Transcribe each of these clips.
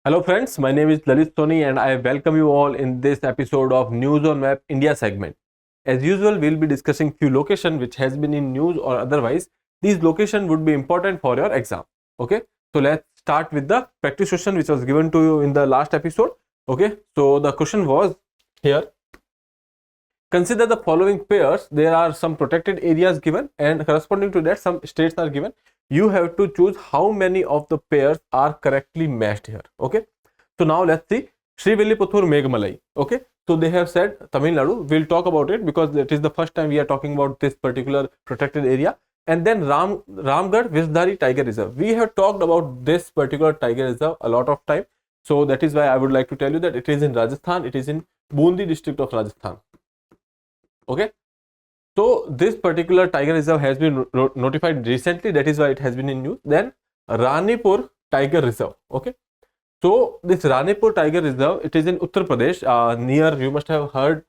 Hello friends, my name is Lalit Soni and I welcome you all in this episode of News on Map India segment. As usual, we'll be discussing few locations which has been in news or otherwise. These locations would be important for your exam. Okay, so let's start with the practice question which was given to you in the last episode. Okay, so the question was here. Consider the following pairs. There are some protected areas given and corresponding to that some states are given. You have to choose how many of the pairs are correctly matched here. Okay, so now let's see Srivilliputhur Meghmalai. Okay, so they have said Tamil Nadu. We'll talk about it because it is the first time we are talking about this particular protected area. And then Ramgarh Vishdhari Tiger Reserve. We have talked about this particular tiger reserve a lot of time. So that is why I would like to tell you that it is in Rajasthan. It is in Bundi district of Rajasthan. Okay, so this particular tiger reserve has been notified recently. That is why it has been in news. Then Ranipur Tiger Reserve. Okay, so this Ranipur Tiger Reserve, it is in Uttar Pradesh, near, you must have heard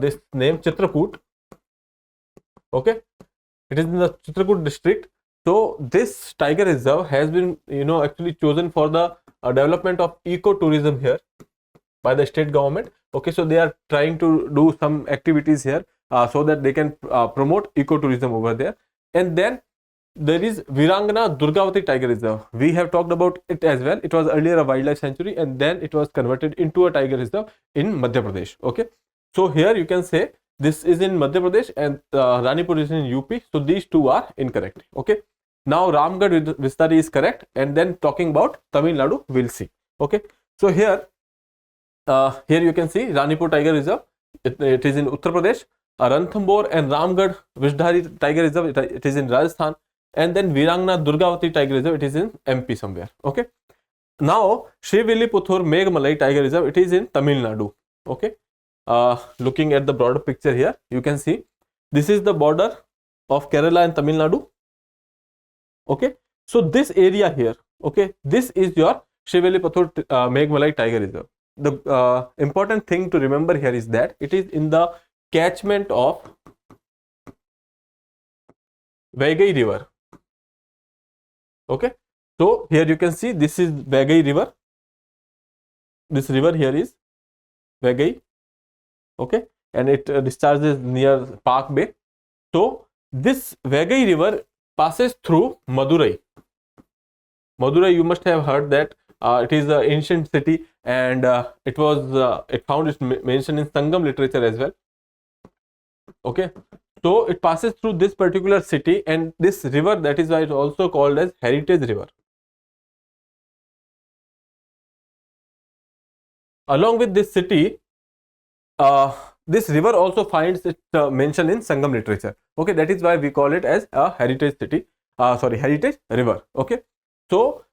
this name, Chitrakoot. Okay, it is in the Chitrakoot district. So this tiger reserve has been, actually chosen for the development of eco-tourism here by the state government. Okay, so they are trying to do some activities here so that they can promote ecotourism over there. And then there is Virangana Durgavati Tiger Reserve. We have talked about it as well. It was earlier a wildlife sanctuary and then it was converted into a tiger reserve in Madhya Pradesh. Okay, so here you can say this is in Madhya Pradesh and Ranipur is in UP. So these two are incorrect. Okay, now Ramgarh Vistari is correct, and then talking about Tamil Nadu, we'll see. Okay, so here you can see Ranipur Tiger Reserve. It is in Uttar Pradesh. Ranthambore and Ramgarh Vishdhari Tiger Reserve, it is in Rajasthan. And then Virangana Durgavati Tiger Reserve, it is in MP somewhere. Okay, now Srivilliputhur Meghmalai Tiger Reserve, it is in Tamil Nadu. Okay, looking at the broader picture here, you can see this is the border of Kerala and Tamil Nadu. Okay, so this area here, okay, this is your Srivilliputhur Meghmalai Tiger Reserve. The important thing to remember here is that it is in the catchment of Vaigai River. Okay, so here you can see this is Vaigai River. This river here is Vaigai. Okay, and it discharges near Park Bay. So this Vaigai River passes through Madurai. Madurai, you must have heard that it is an ancient city, and it found its mention in Sangam literature as well. Okay, so it passes through this particular city and this river, that is why it is also called as Heritage River. Along with this city, this river also finds its mention in Sangam literature. Okay, that is why we call it as a heritage city. Heritage river. Okay, so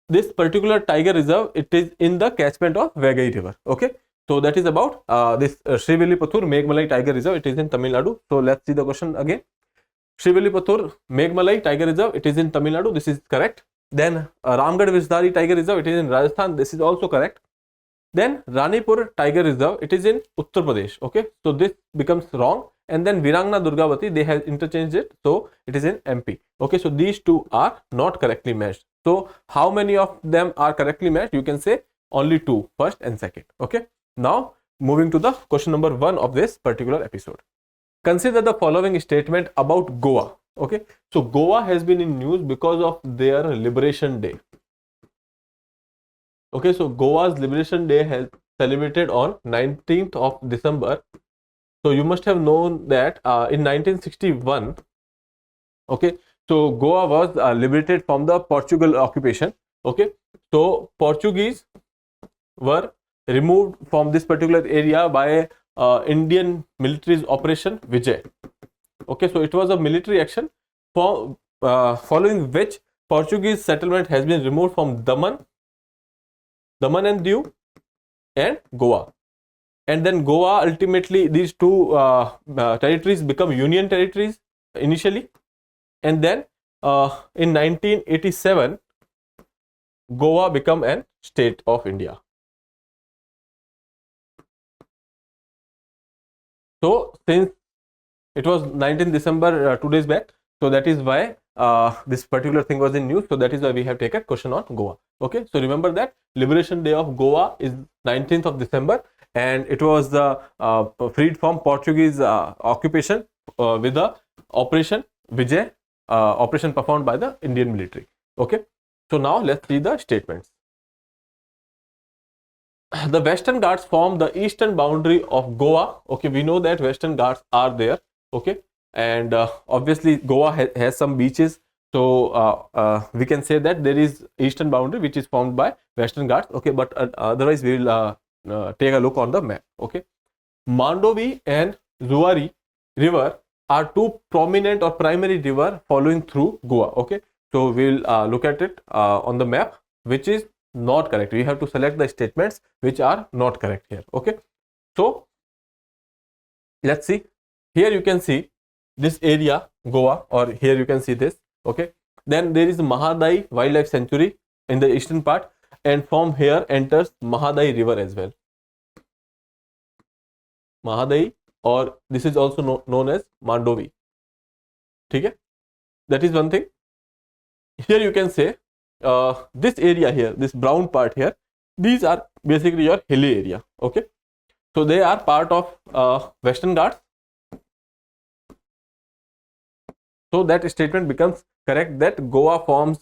this particular tiger reserve, it is in the catchment of Vaigai River. Okay, so that is about this Srivilliputhur Meghmalai Tiger Reserve. It is in Tamil Nadu. So let's see the question again. Srivilliputhur Meghmalai Tiger Reserve, it is in Tamil Nadu. This is correct. Then Ramgarh Vishdhari Tiger Reserve, it is in Rajasthan. This is also correct. Then Ranipur Tiger Reserve, it is in Uttar Pradesh. Okay, so this becomes wrong. And then Virangana Durgavati, they have interchanged it, so it is in MP. Okay, so these two are not correctly matched. So how many of them are correctly matched? You can say only two, first and second. Okay, now moving to the question number 1 of this particular episode. Consider the following statement about Goa. Okay, so Goa has been in news because of their Liberation Day. Okay, so Goa's Liberation Day has celebrated on 19th of December. So you must have known that in 1961, okay, so Goa was liberated from the Portugal occupation. Okay, so Portuguese were removed from this particular area by Indian military's Operation Vijay. Okay, so it was a military action following which Portuguese settlement has been removed from Daman and Diu and Goa. And then Goa, ultimately these two territories become union territories initially, and then in 1987 Goa become an state of India. So since it was 19 December 2 days back, so that is why this particular thing was in news, so that is why we have taken question on Goa. Okay, so remember that Liberation Day of Goa is 19th of December, and it was freed from Portuguese occupation with the Operation Vijay, operation performed by the Indian military. Okay, so now let's see the statements. The Western Ghats form the eastern boundary of Goa. Okay, we know that Western Ghats are there. Okay, and obviously Goa has some beaches, so we can say that there is eastern boundary which is formed by Western Ghats. Okay, but otherwise we will take a look on the map. Okay, Mandovi and Zuari river are two prominent or primary river following through Goa. Okay, so we'll look at it on the map, which is not correct. We have to select the statements which are not correct here. Okay, so let's see. Here you can see this area Goa, or here you can see this. Okay, then there is Mahadai Wildlife Sanctuary in the eastern part, and from here enters Mahadai river as well. Mahadai, or this is also known as Mandovi. Okay, that is one thing. Here you can say this area here, this brown part here, these are basically your hilly area. Okay, so they are part of Western Ghats. So that statement becomes correct, that Goa forms,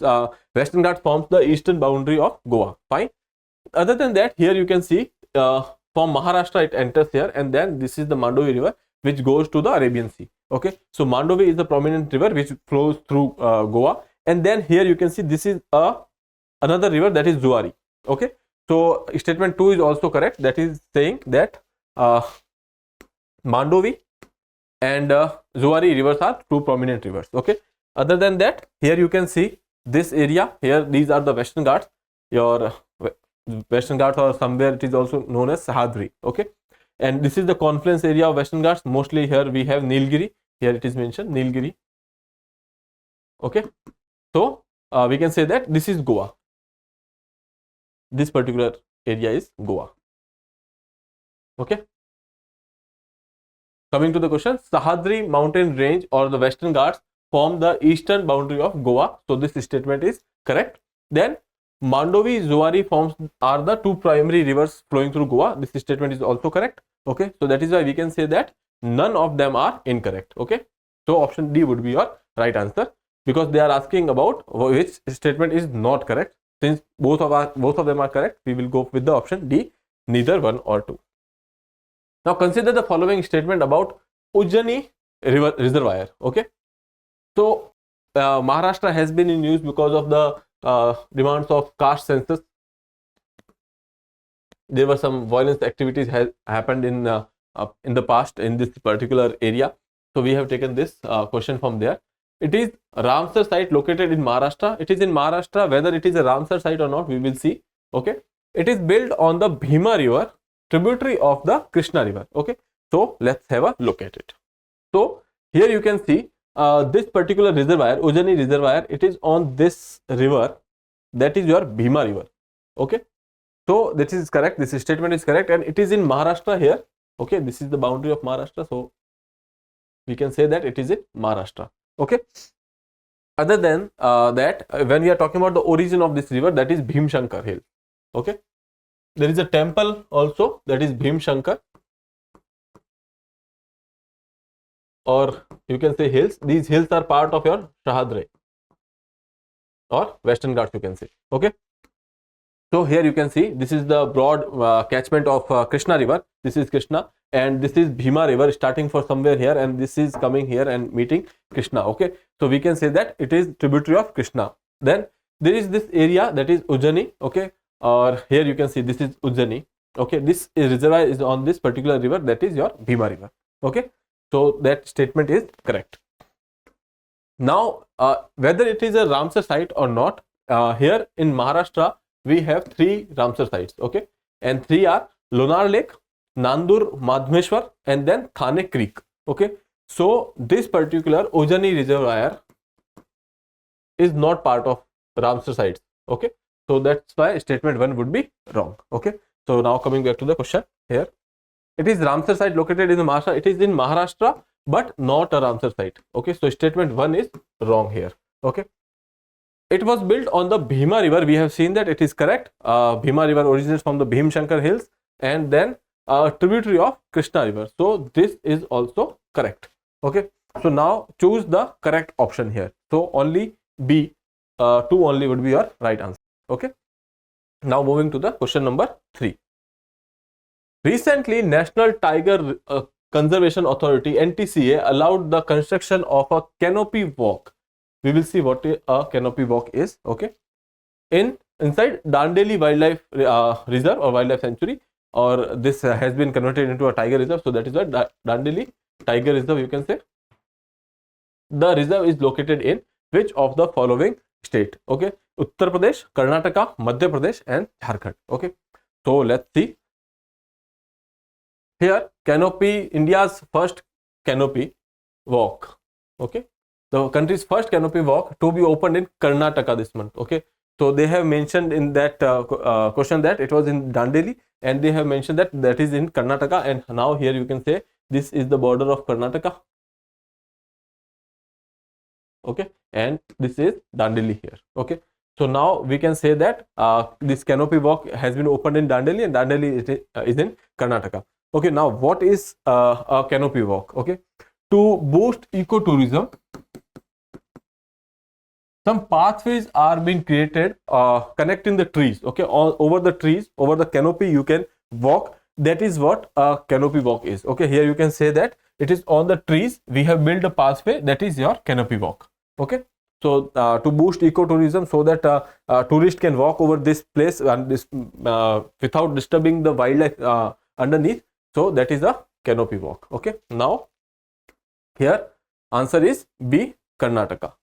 Western Ghats forms the eastern boundary of Goa. Fine. Other than that, here you can see from Maharashtra it enters here, and then this is the Mandovi river which goes to the Arabian Sea. Okay, so Mandovi is the prominent river which flows through Goa, and then here you can see this is another river, that is Zuari. Okay, so statement 2 is also correct, that is saying that Mandovi and Zuari rivers are two prominent rivers. Okay, other than that, here you can see this area here, these are the Western Ghats, your Western Ghats, or somewhere it is also known as Sahyadri. Okay, and this is the confluence area of Western Ghats. Mostly here we have Nilgiri, here it is mentioned Nilgiri. Okay, so we can say that this is Goa. This particular area is Goa. Okay, coming to the question, Sahyadri mountain range or the Western Ghats form the eastern boundary of Goa. So this statement is correct. Then Mandovi, Zuari are the two primary rivers flowing through Goa. This statement is also correct. Okay, so that is why we can say that none of them are incorrect. Okay, so option D would be your right answer, because they are asking about which statement is not correct. Since both of them are correct, we will go with the option D, neither 1 or 2. Now consider the following statement about Ujani Reservoir. Okay, so Maharashtra has been in news because of the demands of caste census. There were some violence activities has happened in the past in this particular area. So we have taken this question from there. It is Ramsar site located in Maharashtra. It is in Maharashtra. Whether it is a Ramsar site or not, we will see. Okay, it is built on the Bhima river, tributary of the Krishna river. Okay, so let's have a look at it. So here you can see this particular reservoir, Ujani Reservoir, it is on this river, that is your Bhima river. Okay, so this is correct, this statement is correct, and it is in Maharashtra here. Okay, this is the boundary of Maharashtra, so we can say that it is in Maharashtra. Okay, other than that, when we are talking about the origin of this river, that is Bhim Shankar hill. Okay, there is a temple also, that is Bhim Shankar, or you can say hills. These hills are part of your Sahyadri or Western Ghats, you can say. Okay, so here you can see this is the broad catchment of Krishna river. This is Krishna, and this is Bhima river starting for somewhere here, and this is coming here and meeting Krishna. Okay, so we can say that it is tributary of Krishna. Then there is this area, that is Ujani. Okay, or here you can see this is Ujani. Okay, this reservoir is on this particular river, that is your Bhima river. Okay, so that statement is correct. Now whether it is a Ramsar site or not, here in Maharashtra we have 3 Ramsar sites. Okay, and 3 are Lonar Lake, Nandur Madhmeshwar, and then Thane Creek. Okay, so this particular Ujani Reservoir is not part of Ramsar sites. Okay, so that's why statement 1 would be wrong. Okay, so now coming back to the question here, it is Ramsar site located in Maharashtra. It is in Maharashtra, but not a Ramsar site. Okay, so statement 1 is wrong here. Okay, it was built on the Bhima river. We have seen that it is correct. Bhima river originates from the Bhimshankar hills and then a tributary of Krishna river. So this is also correct. Okay, so now choose the correct option here. So only B, 2 only would be your right answer. Okay, now moving to the question number 3. Recently, National Tiger Conservation Authority (NTCA) allowed the construction of a canopy walk. We will see what a canopy walk is. Okay, inside Dandeli Wildlife Reserve or Wildlife Sanctuary, or this has been converted into a tiger reserve. So that is a Dandeli Tiger Reserve, you can say. The reserve is located in which of the following state? Okay, Uttar Pradesh, Karnataka, Madhya Pradesh, and Jharkhand. Okay, so let's see. Here, canopy, India's first canopy walk. Okay, the country's first canopy walk to be opened in Karnataka this month. Okay, so they have mentioned in that question that it was in Dandeli, and they have mentioned that that is in Karnataka. And now here you can say this is the border of Karnataka. Okay, and this is Dandeli here. Okay, so now we can say that this canopy walk has been opened in Dandeli, and Dandeli is in Karnataka. Okay, now what is a canopy walk? Okay, to boost ecotourism, some pathways are being created connecting the trees. Okay, over the trees, over the canopy you can walk. That is what a canopy walk is. Okay, here you can say that it is on the trees. We have built a pathway, that is your canopy walk. Okay, so to boost ecotourism, so that tourists can walk over this place and this without disturbing the wildlife underneath. So that is a canopy walk. Okay, now here answer is B, Karnataka.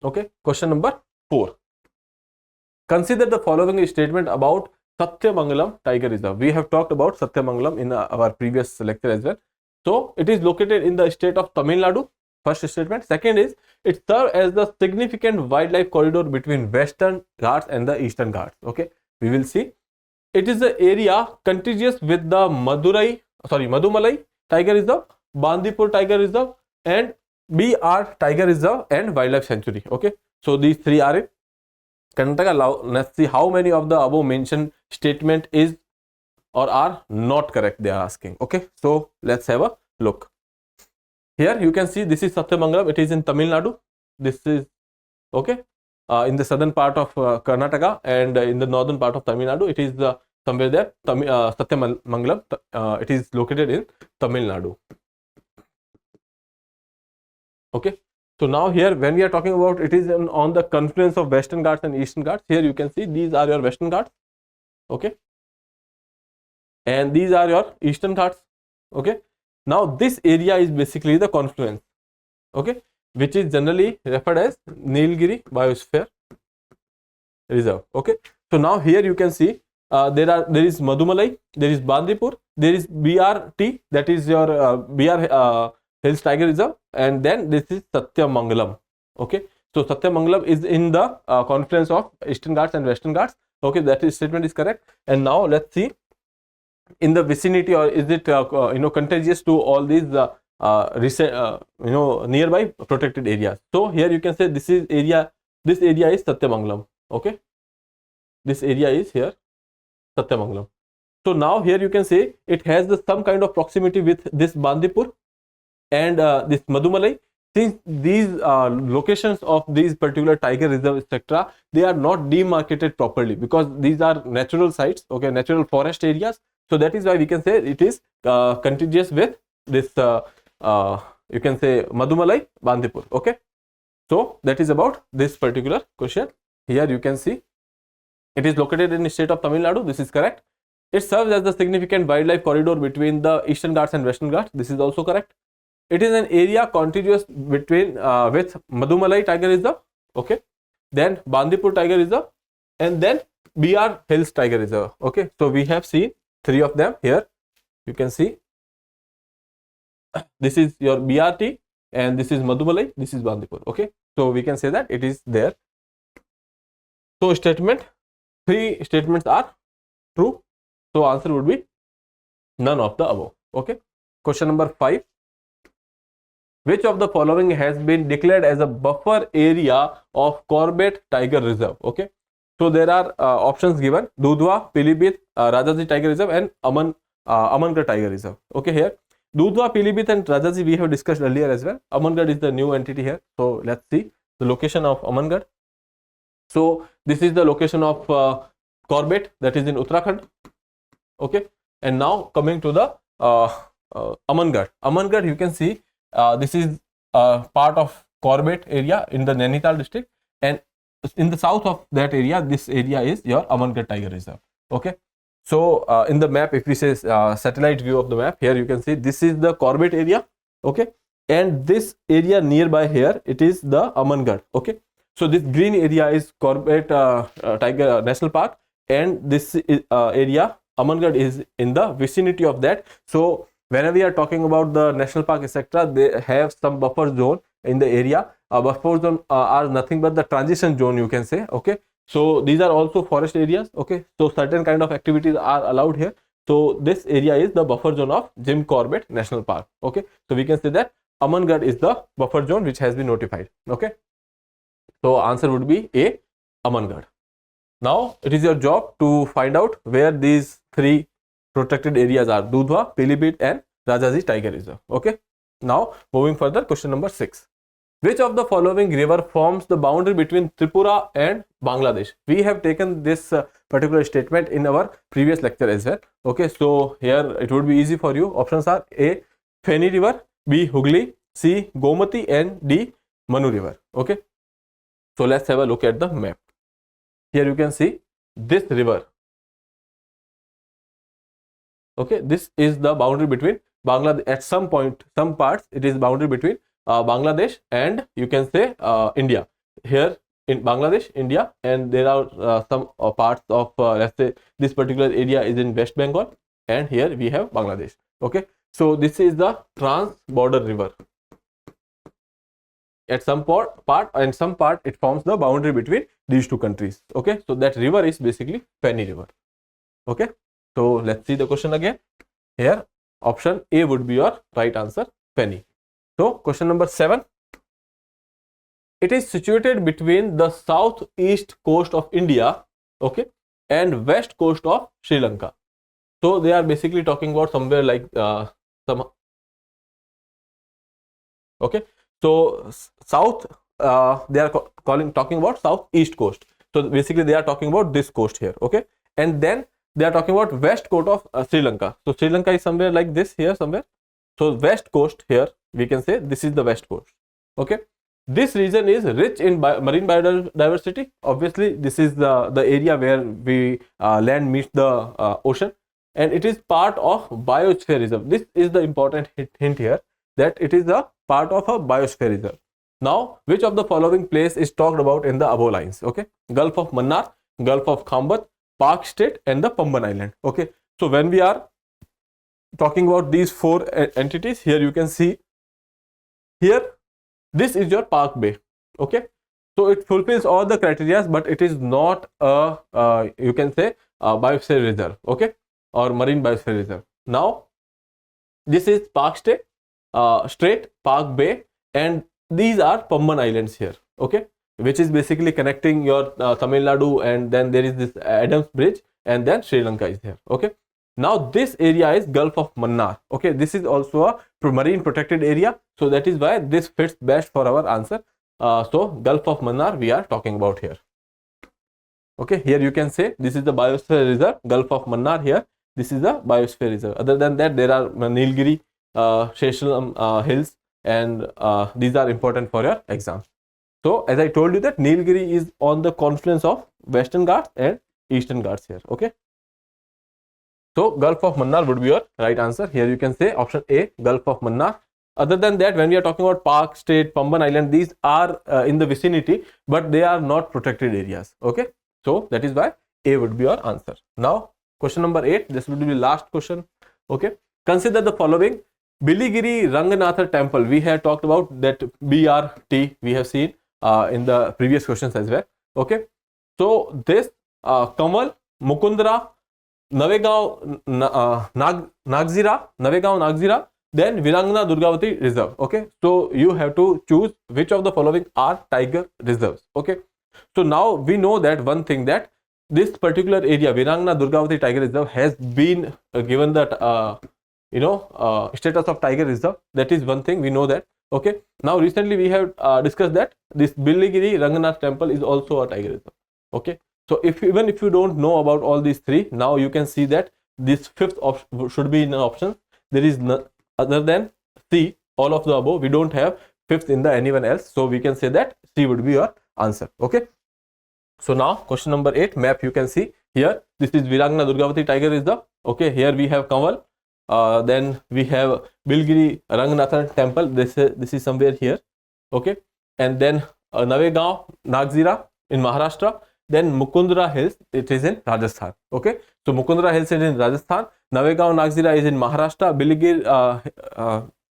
Okay, question number 4. Consider the following statement about Satyamangalam Tiger Reserve. We have talked about Satyamangalam in our previous lecture as well. So it is located in the state of Tamil Nadu. First statement. Second is it serves as the significant wildlife corridor between Western Ghats and the Eastern Ghats. Okay, we will see. It is the area contiguous with the Madumalai Tiger Reserve, Bandipur Tiger Reserve, and BR Tiger Reserve and Wildlife Sanctuary. Okay, so these 3 are in Karnataka. Let's see how many of the above mentioned statement is or are not correct, they are asking. Okay, so let's have a look. Here you can see this is Satyamangalam. It is in Tamil Nadu. This is okay. In the southern part of Karnataka, and in the northern part of Tamil Nadu, it is somewhere there. Satyamangalam. It is located in Tamil Nadu. Okay. So now here, when we are talking about it is on the confluence of Western Ghats and Eastern Ghats. Here you can see these are your Western Ghats. Okay. And these are your Eastern Ghats. Okay. Now this area is basically the confluence. Okay, which is generally referred as Nilgiri Biosphere Reserve. Okay, so now here you can see there is Madumalai, there is Bandipur, there is BRT, that is your BR Hills Tiger Reserve, and then this is Satyamangalam. Okay, so Satyamangalam is in the confluence of Eastern Ghats and Western Ghats. Okay, that statement is correct. And now let's see in the vicinity, or is it contagious to all these nearby protected areas. So here you can say this area is Satyamangalam. Okay, this area is here Satyamangalam. So now here you can say it has some kind of proximity with this Bandipur and this Madumalai. Since these locations of these particular tiger reserve, etc., they are not demarcated properly because these are natural sites. Okay, natural forest areas. So that is why we can say it is contiguous with this you can say Madumalai, Bandipur. Okay, so that is about this particular question. Here you can see it is located in the state of Tamil Nadu. This is correct. It serves as the significant wildlife corridor between the Eastern Ghats and Western Ghats. This is also correct. It is an area contiguous between with Madumalai Tiger Reserve. Okay, then Bandipur Tiger Reserve, and then BR Hills Tiger Reserve. Okay, so we have seen 3 of them here. You can see this is your BRT, and this is Madumalai, this is Bandipur. Okay, so we can say that it is there. So 3 statements are true. So answer would be none of the above. Okay, question number 5. Which of the following has been declared as a buffer area of Corbett Tiger Reserve? Okay, so there are options given: Dudhwa, Pilibhit, Rajaji Tiger Reserve, and Amangarh Tiger Reserve. Okay, here Dudhwa, Pilibhit, and Rajaji we have discussed earlier as well. Amangarh is the new entity here. So let's see the location of Amangarh. So this is the location of Corbett, that is in Uttarakhand. Okay, and now coming to the Amangarh. Amangarh, you can see this is part of Corbett area in the Nainital district, and in the south of that area, this area is your Amangarh Tiger Reserve. Okay, so in the map, if we say satellite view of the map, here you can see this is the Corbett area. Okay, and this area nearby here, it is the Amangarh. Okay, so this green area is Corbett Tiger National Park, and this area Amangarh is in the vicinity of that. So whenever we are talking about the national park, etc., they have some buffer zone in the area. Buffer zone are nothing but the transition zone, you can say. Okay, so these are also forest areas. Okay, so certain kind of activities are allowed here. So this area is the buffer zone of Jim Corbett National Park. Okay, so we can say that Amangarh is the buffer zone which has been notified. Okay, so answer would be A, Amangarh. Now it is your job to find out where these three protected areas are: Dudhwa, Pilibhit, and Rajaji Tiger Reserve. Okay, now moving further, question number 6. Which of the following river forms the boundary between Tripura and Bangladesh? We have taken this particular statement in our previous lecture as well. Okay, so here it would be easy for you. Options are A, Feni River, B, Hooghly, C, Gomati, and D, Manu River. Okay, so let's have a look at the map. Here you can see this river. Okay, this is the boundary between Bangladesh. At some point, some parts, it is boundary between Bangladesh and you can say India. Here in Bangladesh, India, and there are some parts of let's say this particular area is in West Bengal, and here we have Bangladesh. Okay, so this is the trans-border river. At some part and some part, it forms the boundary between these two countries. Okay, so that river is basically Feni River. Okay, so let's see the question again. Here option A would be your right answer, Feni. So question number 7. It is situated between the southeast coast of India, okay, and west coast of Sri Lanka. So they are basically talking about somewhere like some. Okay, so south, they are talking about southeast coast. So basically they are talking about this coast here. Okay, and then they are talking about west coast of Sri Lanka. So Sri Lanka is somewhere like this here somewhere. So west coast here, we can say this is the west coast. Okay, this region is rich in marine biodiversity. Obviously this is the area where we land meets the ocean, and it is part of biosphere reserve. This is the important hint here, that it is a part of a biosphere reserve. Now, which of the following place is talked about in the above lines? Okay, Gulf of Mannar, Gulf of Khambat, Park State, and the Pamban Island. Okay, so when we are talking about these four entities, here you can see here this is your Park Bay. Okay, so it fulfills all the criteria, but it is not a you can say a biosphere reserve. Okay, or marine biosphere reserve. Now this is Park State, Strait, Park Bay, and these are Pamban Islands here. Okay, which is basically connecting your Tamil Nadu, and then there is this Adams Bridge, and then Sri Lanka is here. Okay, now this area is Gulf of Mannar. Okay, this is also a marine protected area, so that is why this fits best for our answer. So Gulf of Mannar we are talking about here. Okay, here you can say this is the biosphere reserve, Gulf of Mannar. Here this is the biosphere reserve. Other than that, there are Nilgiri, Sheshalam hills, and these are important for your exams. So as I told you that Nilgiri is on the confluence of Western Ghats and Eastern Ghats here. Okay, so Gulf of Mannar would be your right answer. Here you can say option A, Gulf of Mannar. Other than that, when we are talking about Park State, Pamban Island, these are in the vicinity, but they are not protected areas. Okay, so that is why A would be your answer. Now question number 8, this would be the last question. Okay, consider the following. Biligiri Ranganatha temple, we have talked about that BRT, we have seen in the previous questions as well. Okay, so this Kamal, Mukundra, Navegaon Nagzira, then Virangana Durgavati Reserve. Okay, so you have to choose which of the following are tiger reserves. Okay, so now we know that one thing, that this particular area, Virangana Durgavati Tiger Reserve, has been given that status of tiger reserve. That is one thing we know that. Okay, now recently we have discussed that this Billigiri Ranganath temple is also a tiger reserve. Okay, so even if you don't know about all these three, now you can see that this fifth option should be in the option. There is no other than C, all of the above. We don't have fifth in the anyone else, so we can say that C would be your answer. Okay, so now question number 8 map, you can see here, this is Virangana Durgavati Tiger Reserve. Okay, here we have Kanwal, then we have Bilgiri Ranganathan temple, this is somewhere here. Okay, and then Navegaon Nagzira in Maharashtra, then Mukundra Hills, it is in Rajasthan. Okay, so Mukundra Hills is in Rajasthan, Navegaon Nagzira is in Maharashtra,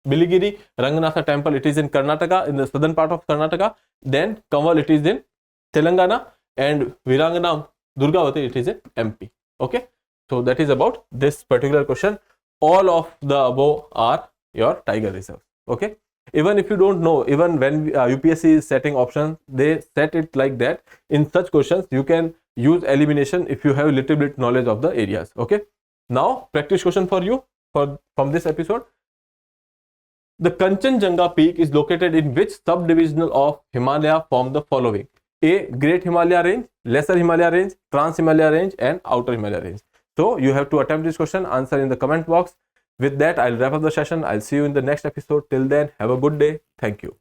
Billigiri Ranganatha temple, it is in Karnataka, in the southern part of Karnataka, then Kanwal, it is in Telangana, and Virangana Durgavati, it is in MP. Okay, so that is about this particular question. All of the above are your tiger reserves. Okay, even if you don't know, even when UPSC is setting options, they set it like that. In such questions, you can use elimination if you have a little bit knowledge of the areas. Okay, now practice question for you from this episode. The Kanchenjunga peak is located in which subdivisional of Himalaya from the following? A. Great Himalaya Range, Lesser Himalaya Range, Trans Himalaya Range, and Outer Himalaya Range. So you have to attempt this question, answer in the comment box. With that, I'll wrap up the session. I'll see you in the next episode. Till then, have a good day. Thank you.